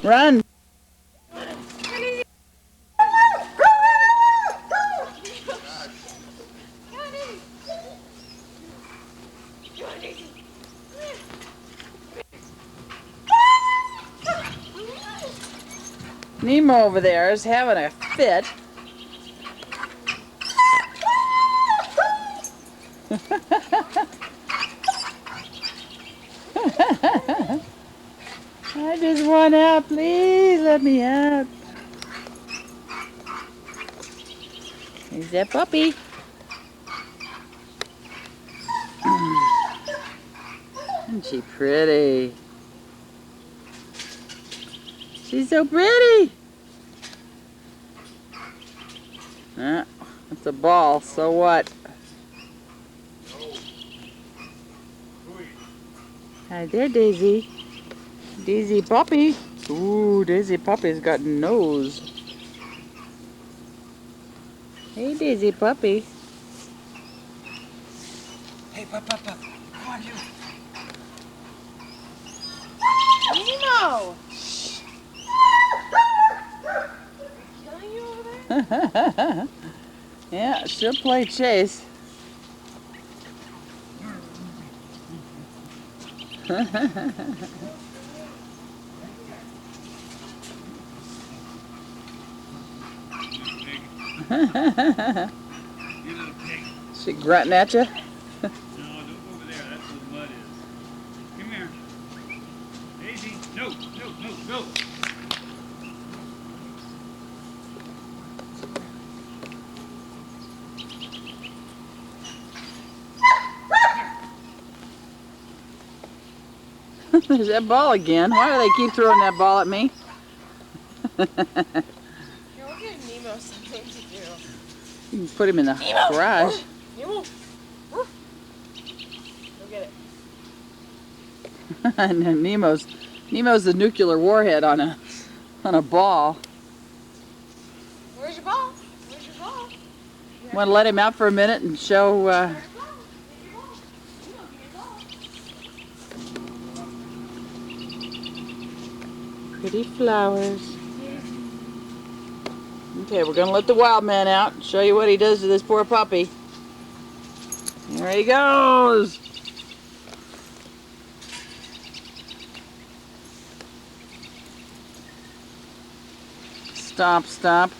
Run. Nemo over there is having a fit. I just want out, please let me out. Here's that puppy. Isn't she pretty? She's so pretty. It's a ball, so what? Hi there, Daisy. Daisy puppy. Ooh, Daisy puppy's got a nose. Hey, Daisy puppy. Hey, pup. Come on, you. Nemo! Killing you over there? Yeah, she'll play chase. You little pig. She grunting at you? No, don't go over there. That's where the mud is. Come here. Daisy. No. There's that ball again. Why do they keep throwing that ball at me? Here, we'll give Nemo something to do. You can put him in the Nemo! garage. Nemo! Go get it. And then Nemo's the nuclear warhead on a ball. Where's your ball? Want to let him out for a minute and show? Where's your ball? Nemo, give me your ball. Pretty flowers. Okay, we're gonna let the wild man out and show you what he does to this poor puppy. There he goes. Stop.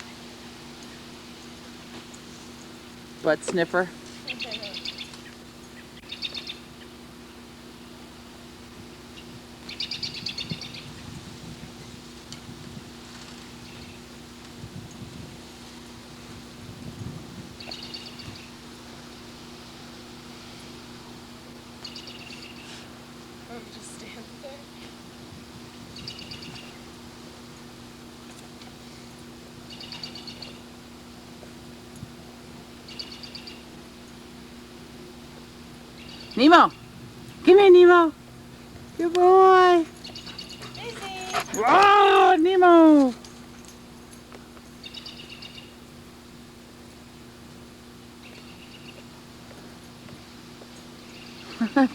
Butt sniffer. Just stand there. Nemo! Come here, Nemo! Good boy! Daisy! Whoa, Nemo!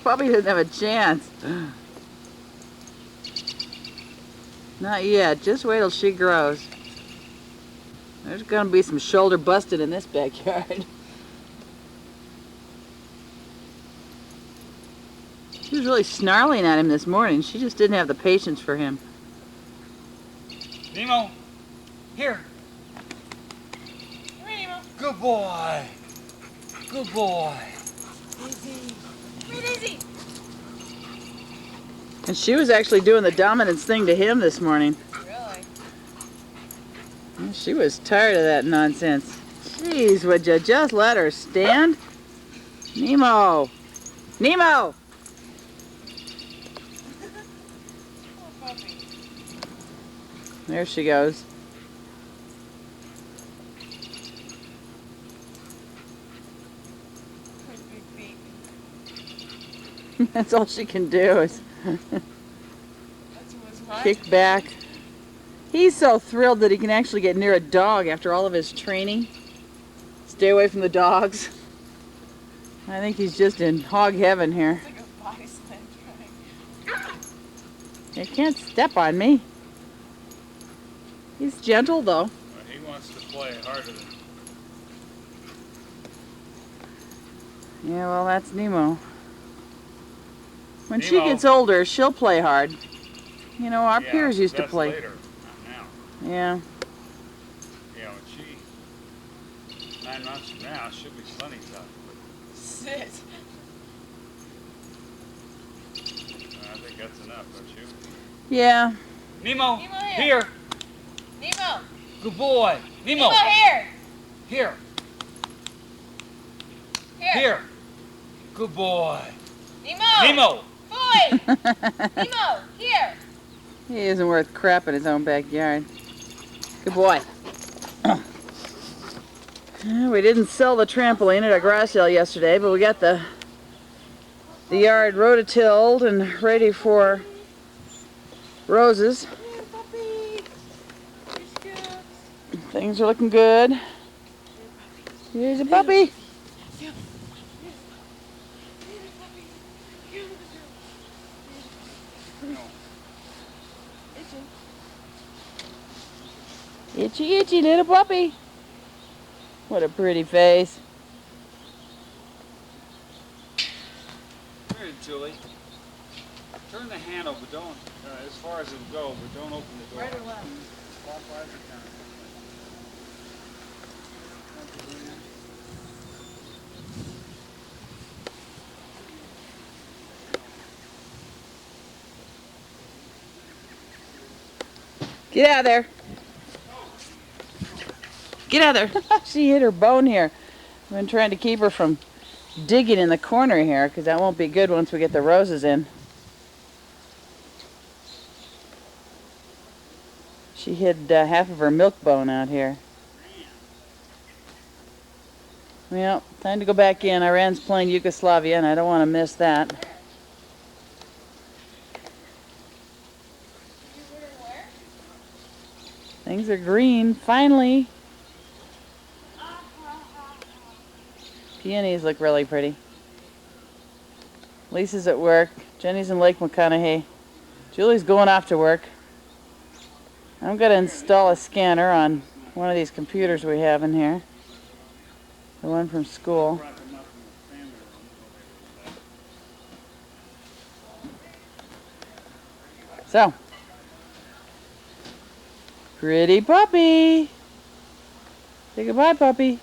Puppy doesn't have a chance. Not yet. Just wait till she grows. There's gonna be some shoulder busted in this backyard. She was really snarling at him this morning. She just didn't have the patience for him. Nemo. Here. Come here, Nemo. Good boy. Good boy. Daisy. Come here, Daisy. And she was actually doing the dominance thing to him this morning. Really? She was tired of that nonsense. Jeez, would you just let her stand? Nemo! Nemo! Poor puppy. There she goes. Big feet. That's all she can do is That's what's right. kick back. He's so thrilled that he can actually get near a dog after all of his training. Stay away from the dogs. I think he's just in hog heaven here. It's like a body slam trying. You can't step on me. He's gentle though. He wants to play harder than. Yeah, well, that's Nemo. When she Nemo. gets older, she'll play hard. You know, our Yeah, peers used to that's play. later, not now. Yeah. Yeah, when she 9 months from now, she'll be plenty tough. Sit. I think that's enough, don't you? Yeah. Nemo, Nemo here. Nemo. Good boy. Nemo here. Here. Here. Here. Good boy. Nemo. Nemo. Boy. Nemo here. He isn't worth crap in his own backyard. Good boy. We didn't sell the trampoline at our grass sale yesterday, but we got the yard rototilled and ready for roses. Here, puppy. Here she goes. Things are looking good. Here's a puppy. Itchy, itchy little puppy. What a pretty face. Come here, Julie. Turn the handle, but don't, as far as it'll go, but don't open the door. Right or left? Clockwise or counterclockwise? Get out of there. Get out of there. She hit her bone here. I've been trying to keep her from digging in the corner here because that won't be good once we get the roses in. She hid half of her milk bone out here. Well, time to go back in. Iran's playing Yugoslavia and I don't want to miss that. Things are green, finally. Peonies look really pretty. Lisa's at work. Jenny's in Lake McConaughey. Julie's going off to work. I'm going to install a scanner on one of these computers we have in here. The one from school. So, pretty puppy. Say goodbye, puppy.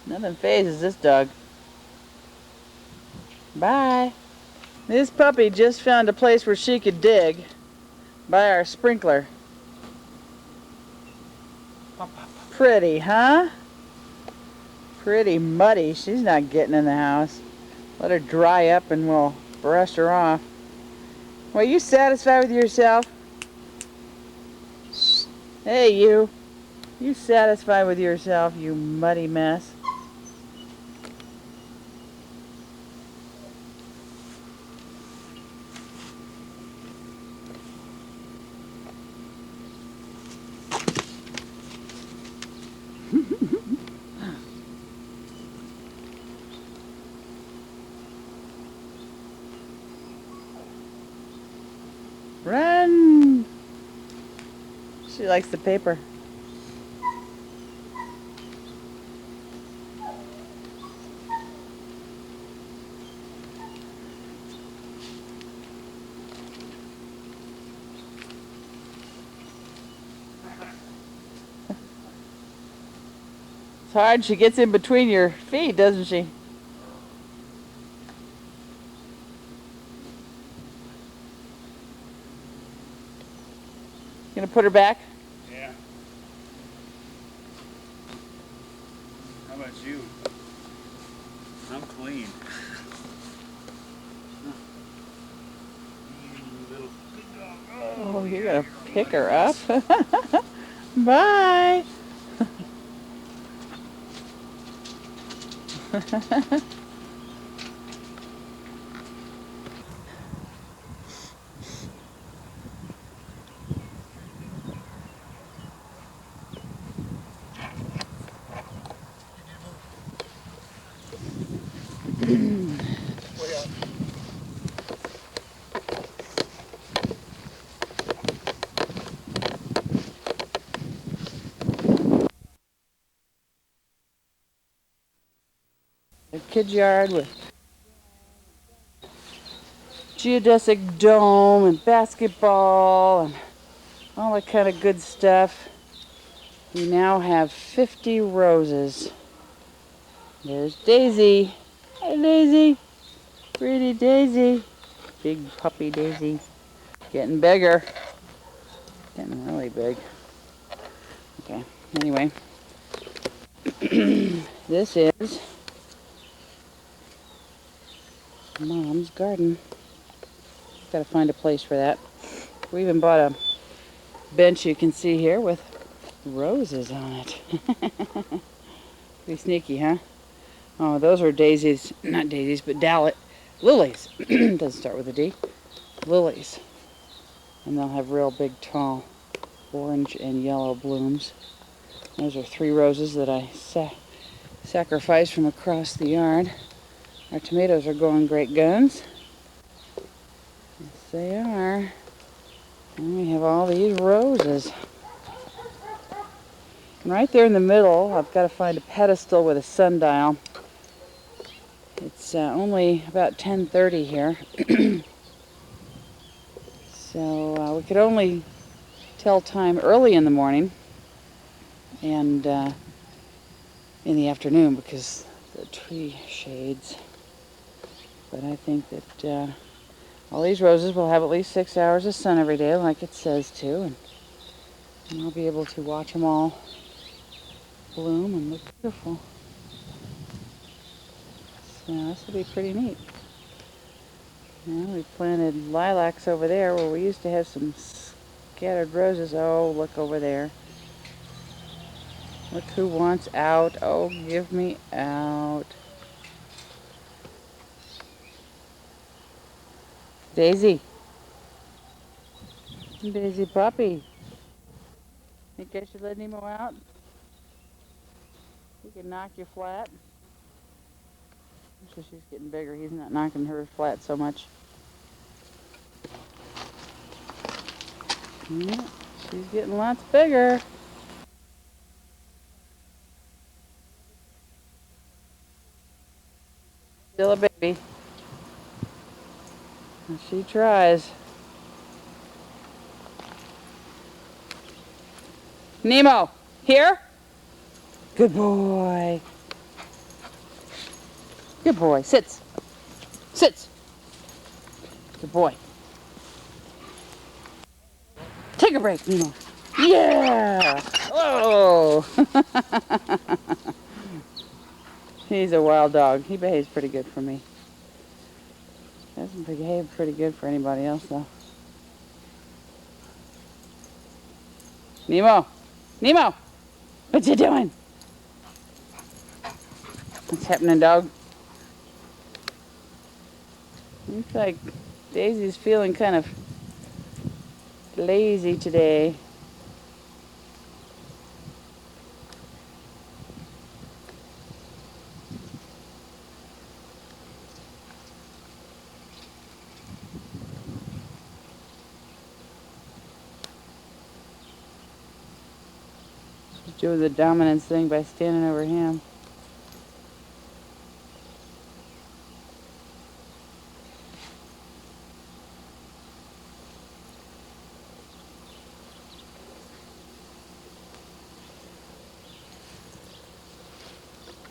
Nothing phases this dog. Bye. This puppy just found a place where she could dig by our sprinkler. Pretty, huh? Pretty muddy. She's not getting in the house. Let her dry up and we'll brush her off. Well, you satisfied with yourself? Hey, you. You satisfied with yourself, you muddy mess? Run! She likes the paper. It's hard. She gets in between your feet, doesn't she? Gonna put her back? Yeah. How about you? I'm clean. You little good dog. Oh, you're gonna pick her up? Bye! kid's yard with geodesic dome and basketball and all that kind of good stuff. We now have 50 roses. There's Daisy. Hey, Daisy. Pretty Daisy. Big puppy Daisy. Getting bigger. Getting really big. Okay, anyway. This is Mom's garden. Gotta find a place for that. We even bought a bench you can see here with roses on it. Pretty sneaky, huh? Oh, those are daisies. Not daisies, but lilies. Doesn't start with a D. Lilies. And they'll have real big, tall orange and yellow blooms. Those are 3 roses that I sacrificed from across the yard. Our tomatoes are going great guns. Yes, they are. And we have all these roses. And right there in the middle, I've got to find a pedestal with a sundial. It's only about 10:30 here. So we could only tell time early in the morning and in the afternoon because the tree shades. But I think that all these roses will have at least 6 hours of sun every day, like it says to, and I'll be able to watch them all bloom and look beautiful. So this will be pretty neat. Now we planted lilacs over there where we used to have some scattered roses. Oh, look over there. Look who wants out. Oh, give me out. Daisy. Daisy puppy. Think I should let Nemo out? He can knock you flat. So she's getting bigger. He's not knocking her flat so much. Yeah, she's getting lots bigger. Still a baby. And she tries. Nemo, here? Good boy. Good boy. Sits. Sits. Good boy. Take a break, Nemo. Yeah! Oh! He's a wild dog. He behaves pretty good for me. Doesn't behave pretty good for anybody else, though. Nemo! Nemo! What you doing? What's happening, dog? Looks like Daisy's feeling kind of lazy today. She's doing the dominance thing by standing over him.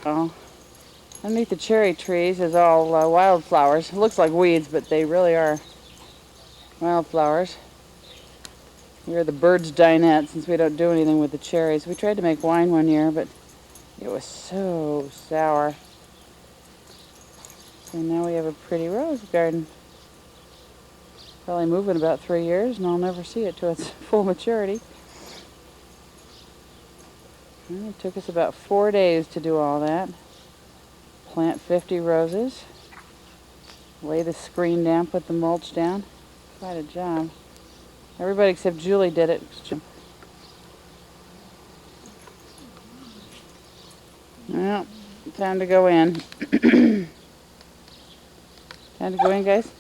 Oh, underneath the cherry trees is all wildflowers. It looks like weeds, but they really are wildflowers. Here are the bird's dinette, since we don't do anything with the cherries. We tried to make wine one year, but it was so sour. So now we have a pretty rose garden. Probably move in about 3 years, and I'll never see it to its full maturity. And it took us about 4 days to do all that. Plant 50 roses. Lay the screen down, put the mulch down. Quite a job. Everybody except Julie did it. Well, time to go in. Time to go in, guys?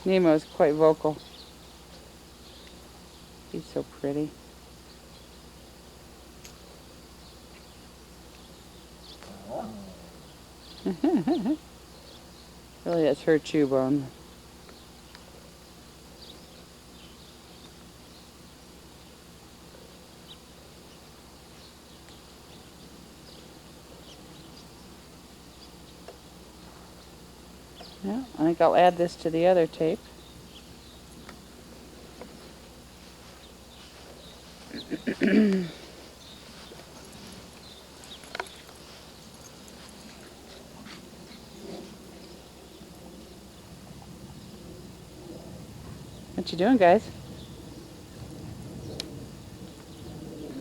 Nemo's quite vocal. He's so pretty. Really, that's her chew bone. Yeah, I think I'll add this to the other tape. What you doing, guys?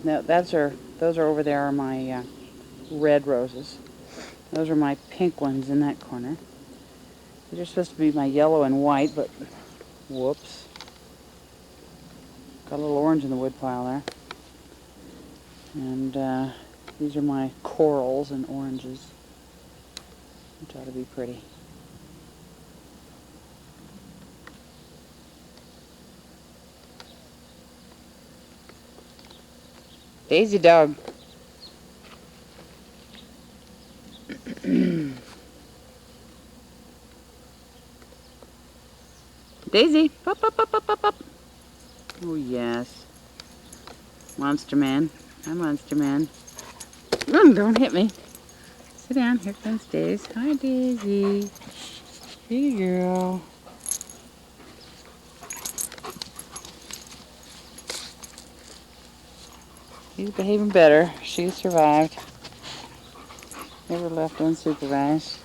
No, those are over there are my red roses. Those are my pink ones in that corner. These are supposed to be my yellow and white, but whoops. Got a little orange in the woodpile there. And these are my corals and oranges, which ought to be pretty. Daisy dog. Daisy, up, up, up, up, up, up. Oh yes. Monster Man. Hi, Monster Man. Don't hit me. Sit down. Here comes Daisy. Hi, Daisy. Hey, girl. She's behaving better. She survived. Never left unsupervised.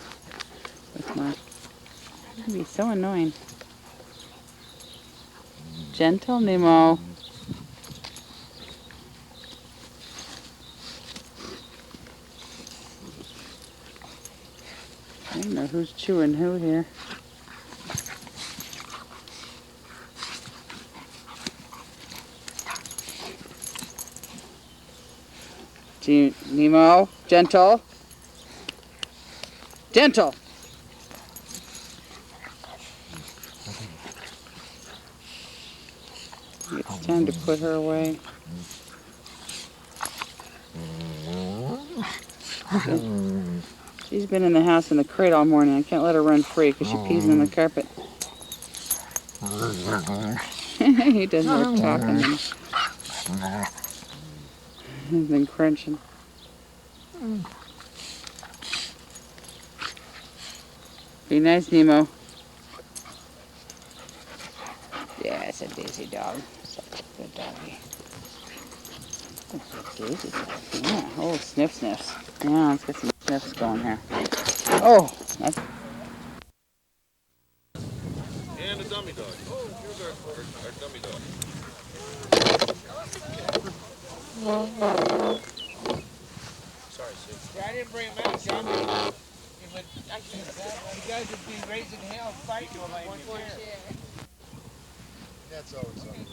With my... It can be so annoying. Gentle Nemo. I don't know who's chewing who here. Nemo, gentle. Gentle. It's time to put her away. She's been in the house in the crate all morning. I can't let her run free because she pees on the carpet. He does more talking than he's been crunching. Be nice, Nemo. Yeah, it's a Daisy dog. Such a good doggy. That's a Daisy dog. Yeah. Oh, sniff sniffs. Yeah, let's get some sniffs going here. Oh, that's... And a dummy dog. Oh, here's our dummy dog. Sorry, Sue. Yeah, I didn't bring him out, John. You guys would be raising hell fighting over one chair. That's always something.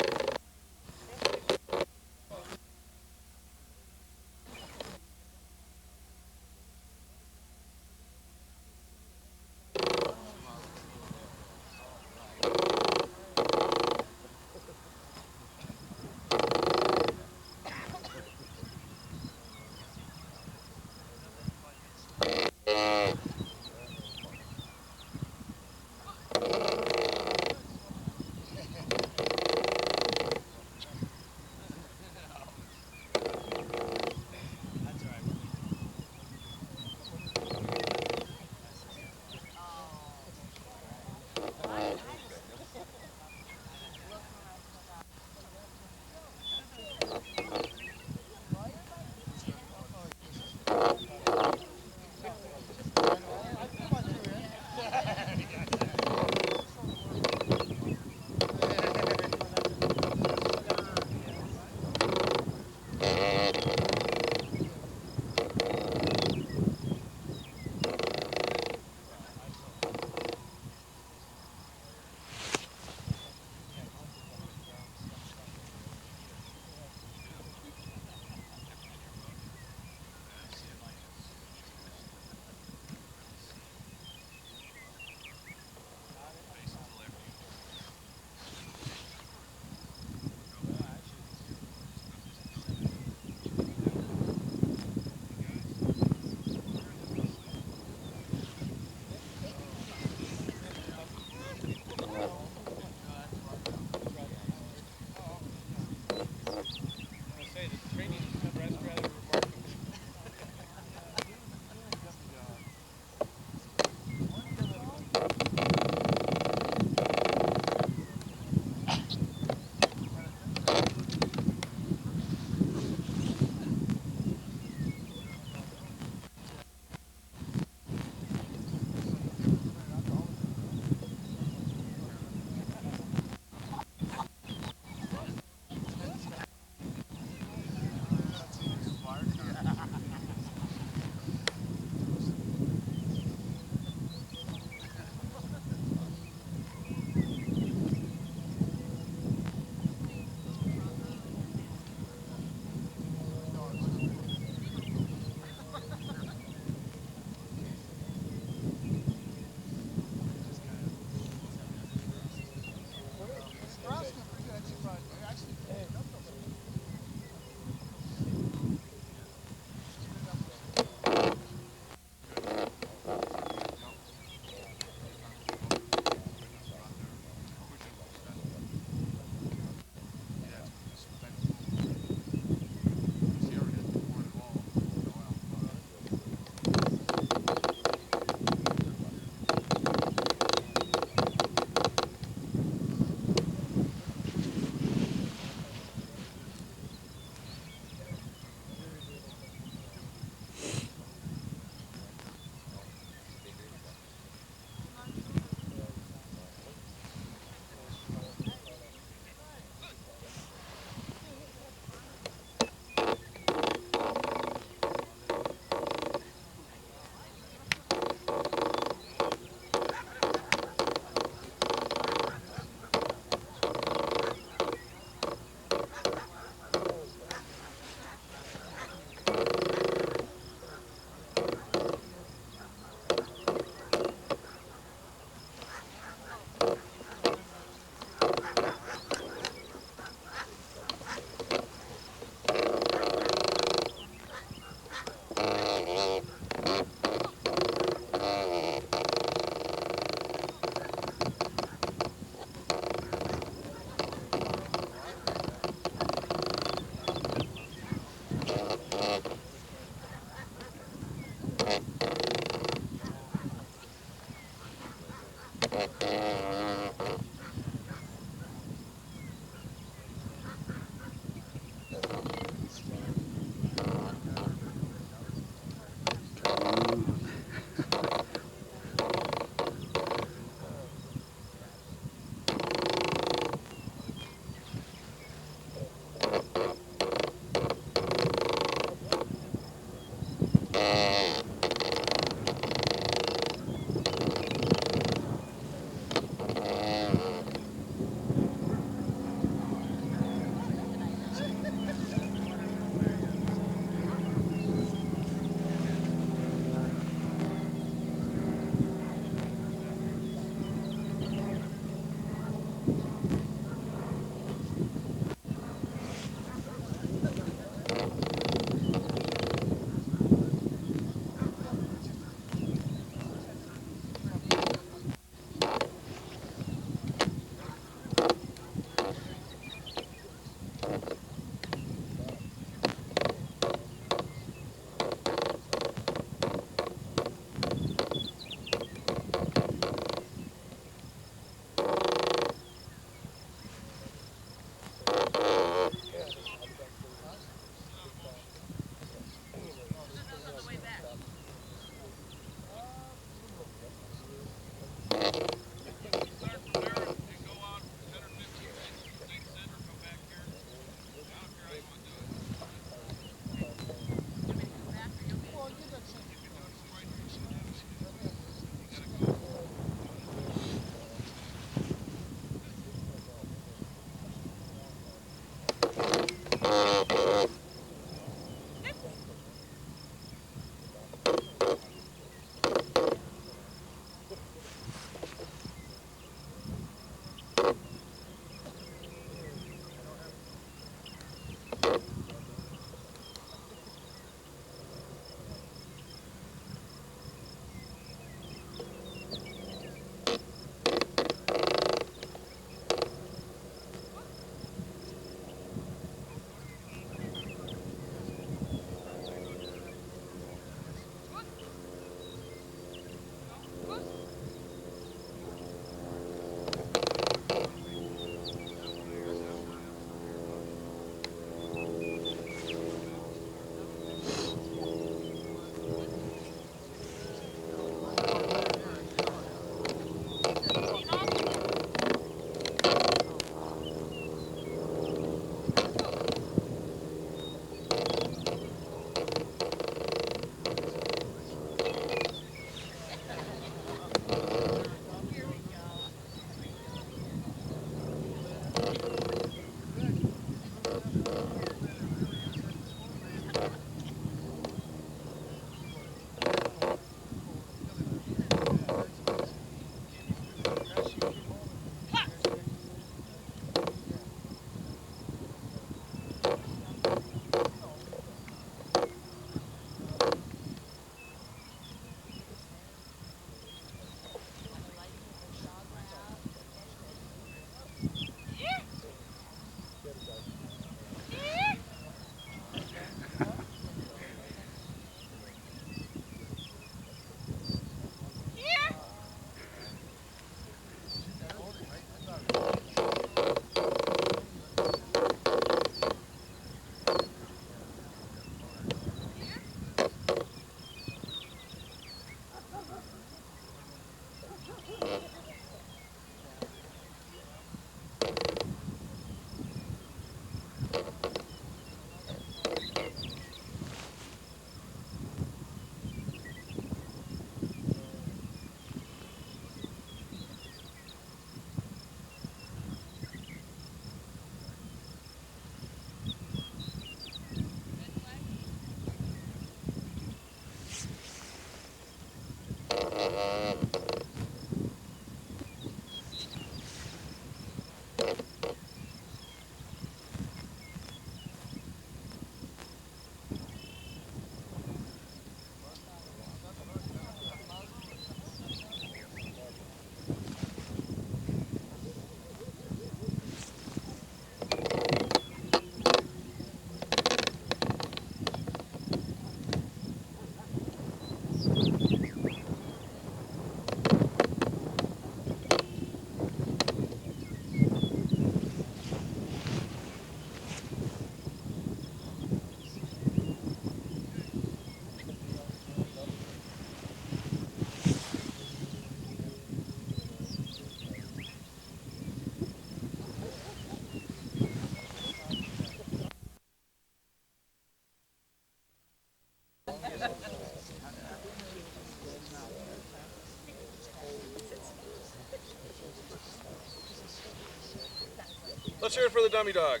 Let's hear it for the dummy dog.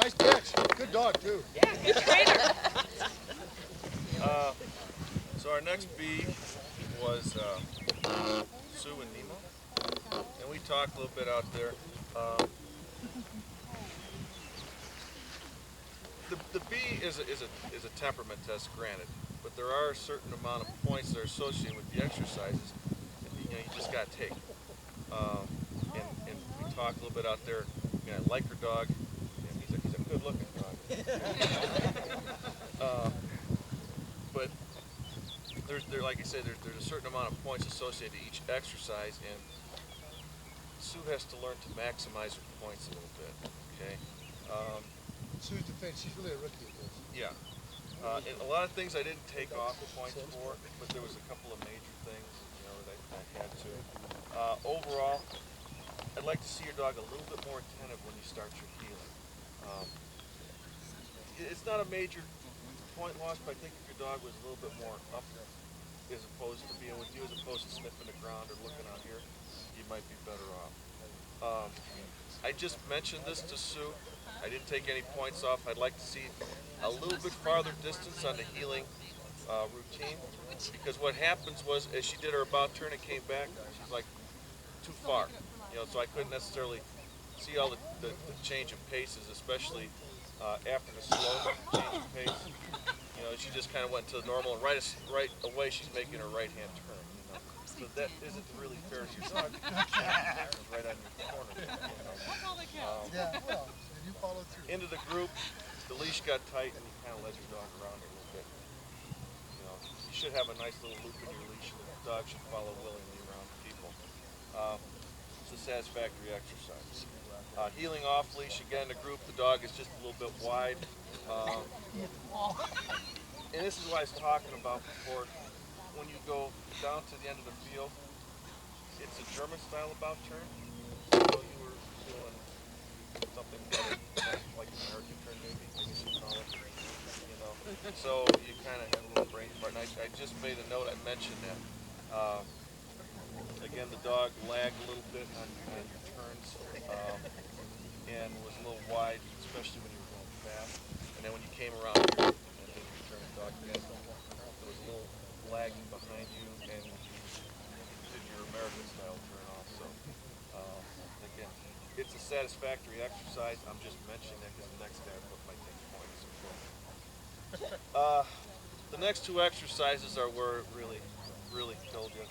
Nice catch. Good dog, too. Yeah, good trainer. So our next bee was Sue and Nemo, and we talked a little bit out there. The bee is a temperament test, granted, but there are a certain amount of points that are associated with the exercises. And, you just got to take. And we talked a little bit out there. I like her dog. And he's a good-looking dog. But there, like I said, there's a certain amount of points associated to each exercise, and Sue has to learn to maximize her points a little bit. Okay. Sue's defense, she's really a rookie at this. Yeah. And a lot of things I didn't take off the points for, but there was a couple of major things, that I had to. Overall, I'd like to see your dog a little bit more attentive when you start your healing. It's not a major point loss, but I think if your dog was a little bit more up as opposed to being with you, as opposed to sniffing the ground or looking out here, you might be better off. I just mentioned this to Sue. I didn't take any points off. I'd like to see a little bit farther distance on the healing routine, because what happens was, as she did her about turn and came back, she's like too far, so I couldn't necessarily see all the change of paces, especially after the slow change of pace. She just kind of went to normal, and right away she's making her right-hand turn. So that isn't really fair to your dog. It's right on your corner. Yeah, well, did you follow through? Into the group, the leash got tight, and you kind of led your dog around a little bit. You should have a nice little loop in your leash, and the dog should follow willingly around people. It's a satisfactory exercise. Healing off leash, again, the group, the dog is just a little bit wide. And this is what I was talking about before. When you go down to the end of the field, it's a German style about turn. So you were doing something like an American turn, maybe you should call it. So you kind of have a little brain fart. And I just made a note. I mentioned that. Again, the dog lagged a little bit on your turns, and was a little wide, especially when you were going fast. And then when you came around here and did your turn, the dog again, there was a little lagging behind you, and you did your American style turn also. Again, it's a satisfactory exercise. I'm just mentioning that because the next guy might take points. The next two exercises are where it really killed you.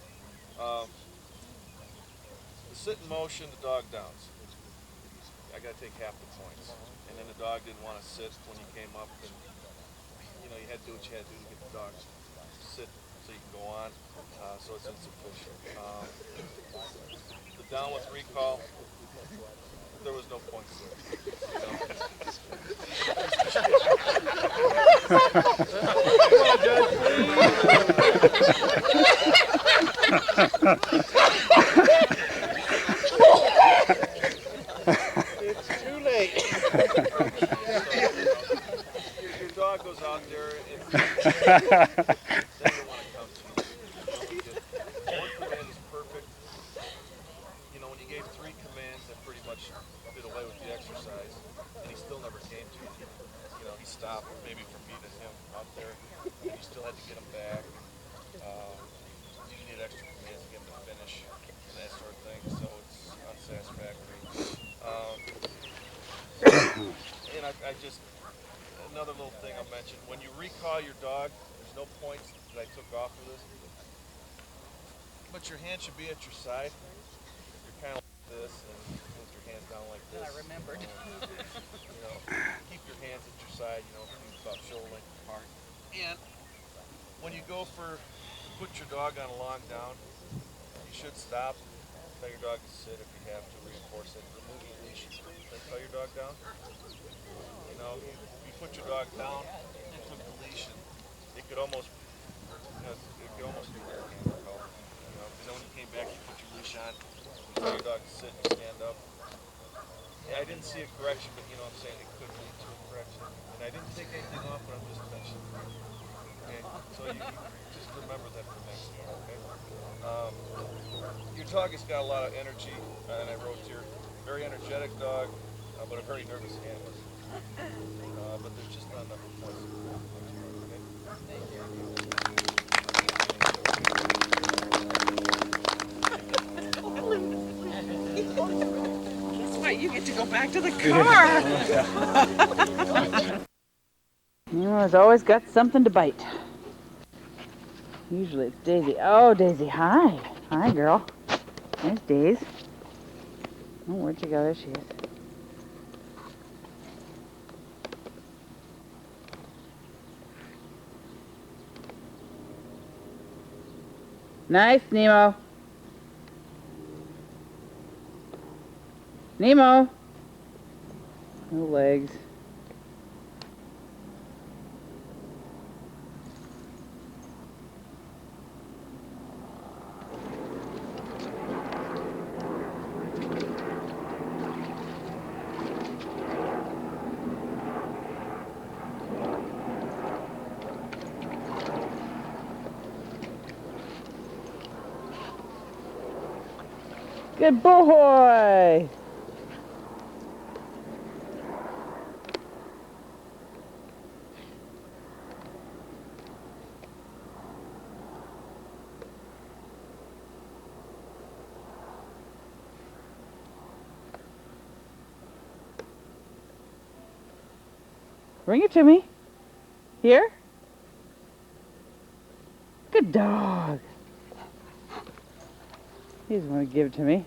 The sit in motion, the dog downs. I got to take half the points. And then the dog didn't want to sit when you came up, and you had to do what you had to do to get the dog to sit so you can go on. So it's insufficient. The down with recall, there was no point to it. It's too late. Your dog goes out there and they don't want to come to you. One command is perfect. You know, when you gave 3 commands that pretty much did away with the exercise, and he still never came to you. You know, he stopped maybe from beating him out there. You still had to get him back. You need extra commands to get him to finish and that sort of thing. So it's unsatisfactory. And I just, another little thing I'll mention, when you recall your dog, there's no points that I took off of this, but your hand should be at your side. You're kind of like this and with your hands down like this. I remembered. You know, keep your hands at your side, you know, about shoulder length apart. And when you go for, put your dog on a long down, you should stop, tell your dog to sit if you have to, reinforce it, remove the leash, then tell your dog down. You know, you put your dog down and took the leash, and it could almost, be like a hand call. You know, and then when you came back, you put your leash on, you tell your dog to sit and stand up. Yeah, I didn't see a correction, but you know what I'm saying, it could lead to a correction. And I didn't take anything off, but I'm just mentioning. Okay, so you just remember that for next time, okay? Your dog has got a lot of energy, and I wrote here, very energetic dog, but a very nervous handler. But there's just not enough points. Guess what? You get to go back to the car. Nemo's always got something to bite. Usually it's Daisy. Oh, Daisy, hi. Hi, girl. There's Daisy. Oh, where'd you go? There she is. Nice, Nemo. Nemo. No legs. Good boy! Bring it to me. Here? Good dog. He doesn't want to give it to me.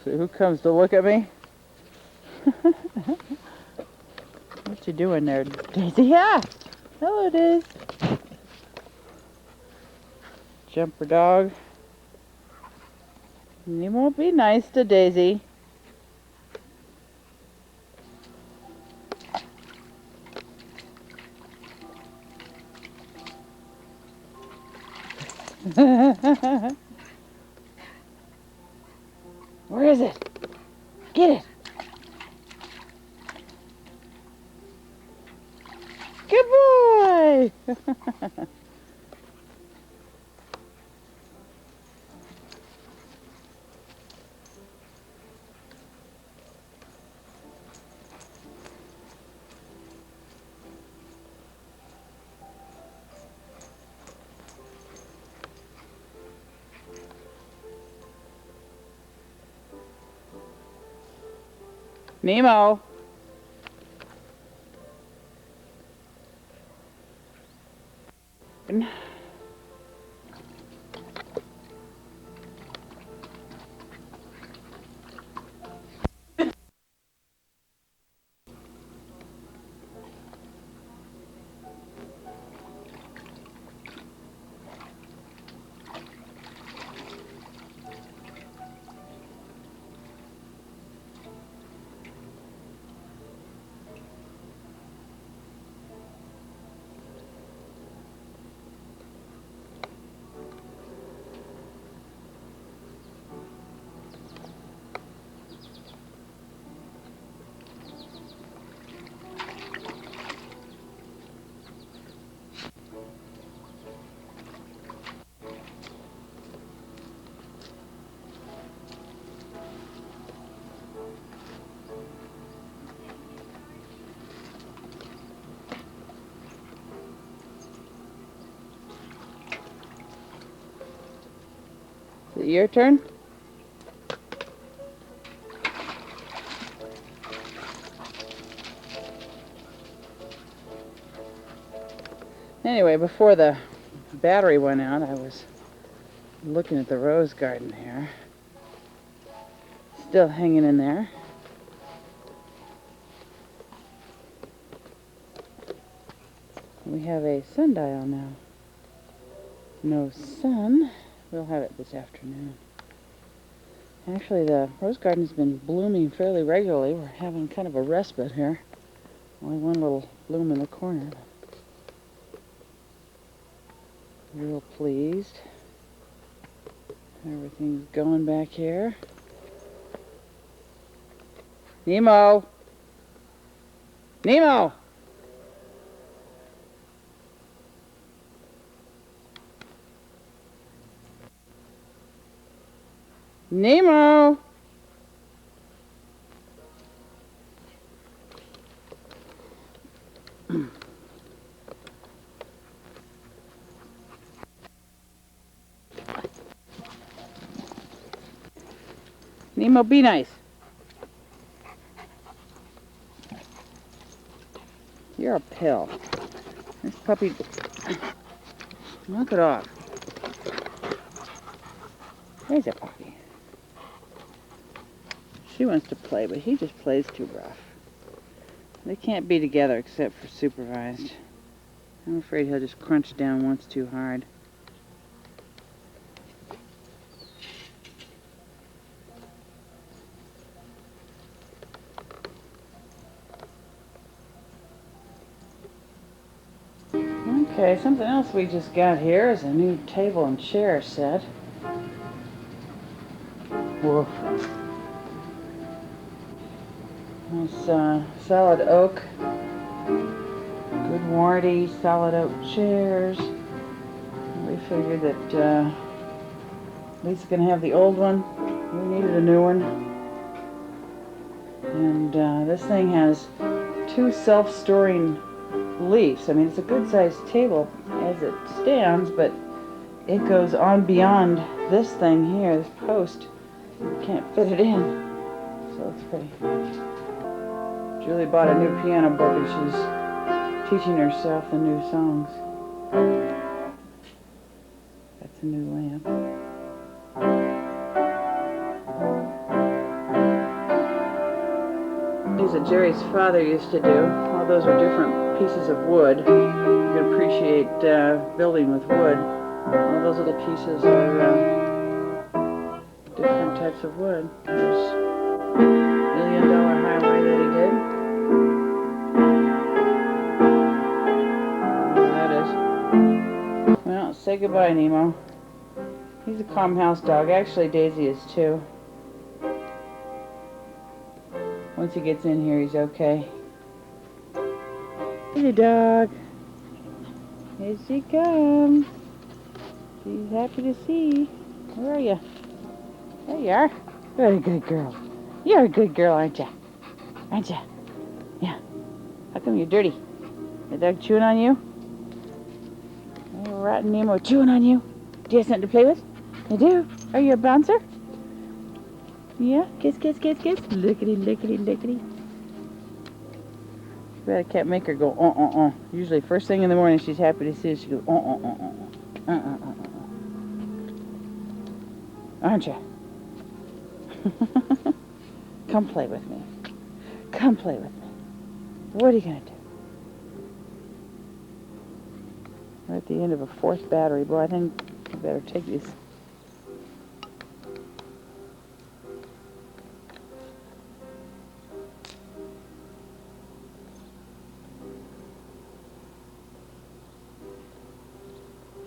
So who comes to look at me? What you doing there, Daisy? Yeah. Hello, Daisy. Jumper dog. You won't be nice to Daisy. Where is it? Get it. Good boy. Nemo. your turn? Anyway, before the battery went out, I was looking at the rose garden here. Still hanging in there. We have a sundial now. No sun. We'll have it this afternoon. Actually, the rose garden's been blooming fairly regularly. We're having kind of a respite here. Only one little bloom in the corner. Real pleased. Everything's going back here. Nemo! Nemo! Nemo! Nemo, be nice. You're a pill. This puppy... Knock it off. There's a puppy. She wants to play, but he just plays too rough. They can't be together except for supervised. I'm afraid he'll just crunch down once too hard. Okay, something else we just got here is a new table and chair set. Woof. Nice solid oak. Good warranty, solid oak chairs. We figured that Lisa's going to have the old one. We needed a new one. And this thing has 2 self-storing leaves. I mean, it's a good-sized table as it stands, but it goes on beyond this thing here, this post. You can't fit it in. So it's pretty. Julie bought a new piano book and she's teaching herself the new songs. That's a new lamp. These that Jerry's father used to do. All those are different pieces of wood. You can appreciate building with wood. All those little pieces are different types of wood. There's $1 Million Highway that he did. There that is. Well, say goodbye, Nemo. He's a calm house dog. Actually, Daisy is too. Once he gets in here, he's okay. Hey, dog. Here she comes. She's happy to see. Where are you? There you are. You're a good girl. You're a good girl, aren't you? Aren't you? Yeah. How come you're dirty? The dog chewing on you? Oh, rotten Nemo chewing on you. Do you have something to play with? You do? Are you a bouncer? Yeah? Kiss, kiss, kiss, kiss. Lickety, lickety, lickety. I can't make her go, Usually first thing in the morning she's happy to see us. She goes, Aren't you? Come play with me. Come play with me. What are you going to do? We're at the end of a 4th battery. Boy, I think I better take these.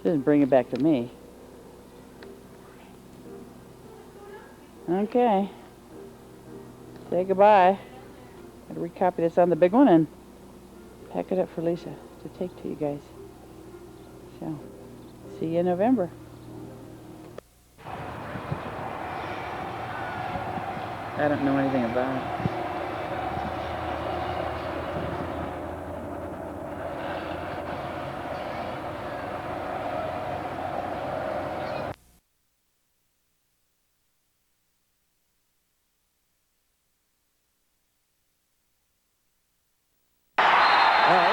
Doesn't bring it back to me. Okay. Say goodbye. Gotta recopy this on the big one and pack it up for Lisa to take to you guys. So, see you in November. I don't know anything about it.